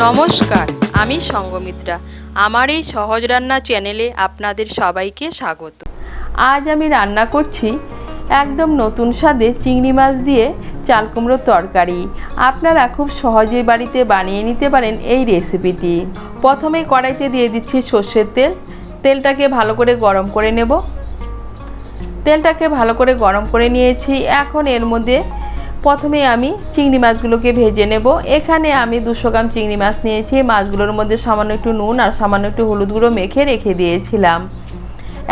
নমস্কার, আমি সঙ্গমিত্রা। আমার এই সহজ রান্না চ্যানেলে আপনাদের সবাইকে স্বাগত। আজ আমি রান্না করছি একদম নতুন স্বাদে চিংড়ি মাছ দিয়ে চাল কুমড়োর তরকারি। আপনারা খুব সহজেই বাড়িতে বানিয়ে নিতে পারেন এই রেসিপিটি। প্রথমে কড়াইতে দিয়ে দিচ্ছি সর্ষের তেল। তেলটাকে ভালো করে গরম করে নেব। তেলটাকে ভালো করে গরম করে নিয়েছি। এখন এর মধ্যে প্রথমে আমি চিংড়ি মাছগুলোকে ভেজে নেব। এখানে আমি 200 গ্রাম চিংড়ি মাছ নিয়েছি। মাছগুলোর মধ্যে সামান্য একটু নুন আর সামান্য একটু হলুদ গুঁড়ো মেখে রেখে দিয়েছিলাম।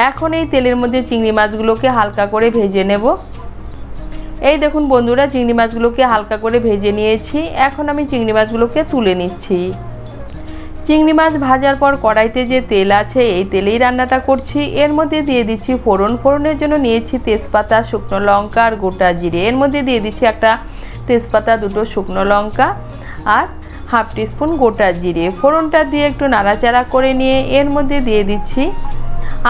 এখন এই তেলের মধ্যে চিংড়ি মাছগুলোকে হালকা করে ভেজে নেব। এই দেখুন বন্ধুরা, চিংড়ি মাছগুলোকে হালকা করে ভেজে নিয়েছি। এখন আমি চিংড়ি মাছগুলোকে তুলে নিচ্ছি। চিংড়ি মাছ ভাজার পর কড়াইতে যে তেল আছে এই তেলেই রান্নাটা করছি। এর মধ্যে দিয়ে দিচ্ছি ফোড়ন। ফোড়নের জন্য নিয়েছি তেজপাতা, শুকনো লঙ্কা আর গোটা জিরে। এর মধ্যে দিয়ে দিচ্ছি একটা তেজপাতা, 2টো শুকনো লঙ্কা আর হাফ টিস্পুন গোটা জিরে। ফোড়নটা দিয়ে একটু নাড়াচাড়া করে নিয়ে এর মধ্যে দিয়ে দিচ্ছি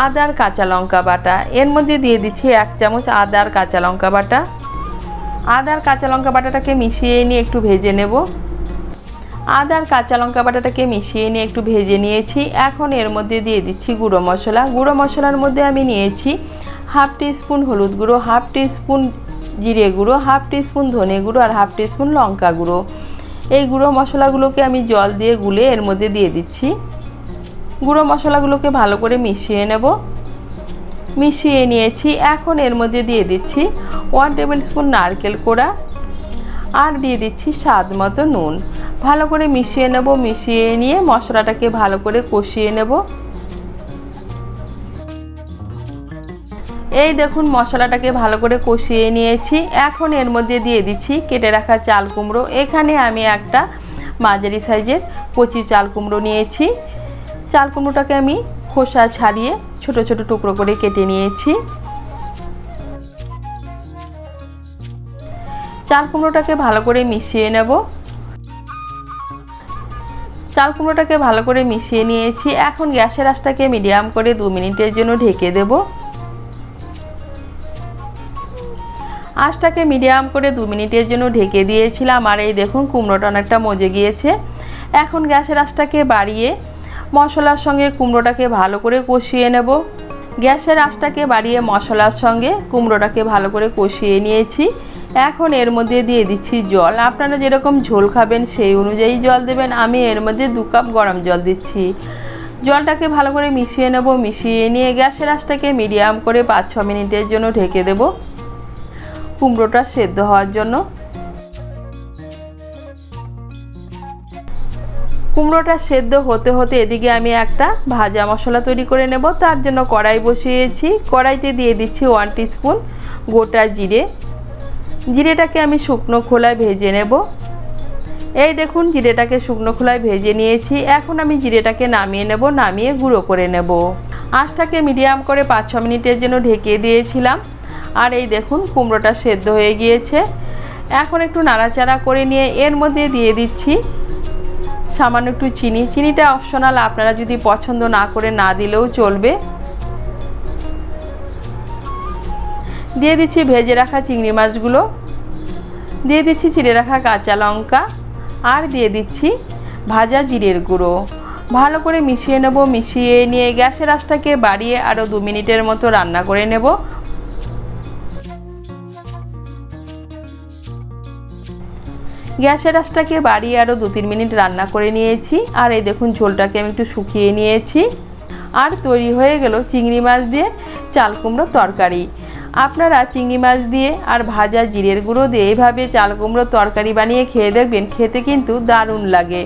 আদা আর কাঁচা লঙ্কা বাটা। এর মধ্যে দিয়ে দিচ্ছি 1 চামচ আদা আর কাঁচা লঙ্কা বাটা। আদা আর কাঁচা লঙ্কা বাটাটাকে মিশিয়ে নিয়ে একটু ভেজে নেব। আদা আর কাঁচা লঙ্কা বাটাটাকে মিশিয়ে নিয়ে একটু ভেজে নিয়েছি। এখন এর মধ্যে দিয়ে দিচ্ছি গুঁড়ো মশলা। গুঁড়ো মশলার মধ্যে আমি নিয়েছি হাফ টিস্পুন হলুদ গুঁড়ো, হাফ টিস্পুন জিরে গুঁড়ো, হাফ টিস্পুন ধনে গুঁড়ো আর হাফ টিস্পুন লঙ্কা গুঁড়ো। এই গুঁড়ো মশলাগুলোকে আমি জল দিয়ে গুলে এর মধ্যে দিয়ে দিচ্ছি। গুঁড়ো মশলাগুলোকে ভালো করে মিশিয়ে নেব। মিশিয়ে নিয়েছি। এখন এর মধ্যে দিয়ে দিচ্ছি 1 টেবিল স্পুন নারকেল কোড়া আর দিয়ে দিচ্ছি স্বাদ মতো নুন। ভালো করে মিশিয়ে নেব। মিশিয়ে নিয়ে মশলাটাকে ভালো করে কষিয়ে নেব। এই দেখুন মশলাটাকে ভালো করে কষিয়ে নিয়েছি। এখন এর মধ্যে দিয়ে দিচ্ছি কেটে রাখা চাল কুমড়ো। এখানে আমি একটা মাঝারি সাইজের কচি চাল কুমড়ো নিয়েছি। চাল কুমড়োটাকে আমি খোসা ছাড়িয়ে ছোট ছোট টুকরো করে কেটে নিয়েছি। চাল কুমড়োটাকে ভালো করে মিশিয়ে নেব। চাল কুমড়োটাকে ভালো করে মিশিয়ে নিয়েছি। এখন গ্যাসের আঁচটাকে মিডিয়াম করে 2 মিনিটের জন্য ঢেকে দেব। আঁচটাকে মিডিয়াম করে 2 মিনিটের জন্য ঢেকে দিয়েছিলাম। আর এই দেখুন কুমড়োটা অনেকটা মজে গিয়েছে। এখন গ্যাসের আঁচটাকে বাড়িয়ে মশলার সঙ্গে কুমড়োটাকে ভালো করে কষিয়ে নেব। গ্যাসের আঁচটাকে বাড়িয়ে মশলার সঙ্গে কুমড়োটাকে ভালো করে কষিয়ে নিয়েছি। এখন এর মধ্যে দিয়ে দিচ্ছি জল। আপনারা যেরকম ঝোল খাবেন সেই অনুযায়ী জল দেবেন। আমি এর মধ্যে 2 কাপ গরম জল দিচ্ছি। জলটাকে ভালো করে মিশিয়ে নেব। মিশিয়ে নিয়ে গ্যাসের আঁচটাকে মিডিয়াম করে 5-6 মিনিটের জন্য ঢেকে দেব কুমড়োটা সেদ্ধ হওয়ার জন্য। কুমড়োটা সেদ্ধ হতে হতে এদিকে আমি একটা ভাজা মশলা তৈরি করে নেব। তার জন্য কড়াই বসিয়েছি। কড়াইতে দিয়ে দিচ্ছি 1 টিস্পুন গোটা জিরে। জিরেটাকে আমি শুকনো খোলায় ভেজে নেব। এই দেখুন জিরেটাকে শুকনো খোলায় ভেজে নিয়েছি। এখন আমি জিরেটাকে নামিয়ে নেব। নামিয়ে গুঁড়ো করে নেব। আঁচটাকে মিডিয়াম করে 5-6 মিনিটের জন্য ঢেকে দিয়েছিলাম। আর এই দেখুন কুমড়োটা সেদ্ধ হয়ে গিয়েছে। এখন একটু নাড়াচাড়া করে নিয়ে এর মধ্যে দিয়ে দিচ্ছি সামান্য একটু চিনি। চিনিটা অপশনাল, আপনারা যদি পছন্দ না করে না দিলেও চলবে। দিয়ে দিচ্ছি ভেজে রাখা চিংড়ি মাছগুলো। দিয়ে দিচ্ছি চিড়ে রাখা কাঁচা লঙ্কা আর দিয়ে দিচ্ছি ভাজা জিরের গুঁড়ো। ভালো করে মিশিয়ে নেব। মিশিয়ে নিয়ে গ্যাসের আঁচটাকে বাড়িয়ে আরও 2 মিনিটের মতো রান্না করে নেব। গ্যাসের আঁচটাকে বাড়িয়ে আরও 2-3 মিনিট রান্না করে নিয়েছি। আর এই দেখুন ঝোলটাকে আমি একটু শুকিয়ে নিয়েছি। আর তৈরি হয়ে গেল চিংড়ি মাছ দিয়ে চাল কুমড়ো তরকারি। আপনারা চিংড়ি মাছ দিয়ে আর ভাজা জিরের গুঁড়ো দিয়ে এইভাবে চাল কুমড়ো তরকারি বানিয়ে খেয়ে দেখবেন, খেতে কিন্তু দারুণ লাগে।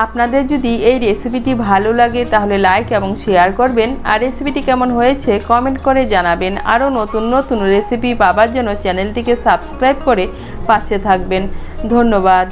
আপনাদের যদি এই রেসিপিটি ভালো লাগে তাহলে লাইক এবং শেয়ার করবেন। আর রেসিপিটি কেমন হয়েছে কমেন্ট করে জানাবেন। আরও নতুন নতুন রেসিপি পাওয়ার জন্য চ্যানেলটিকে সাবস্ক্রাইব করে পাশে থাকবেন। ধন্যবাদ।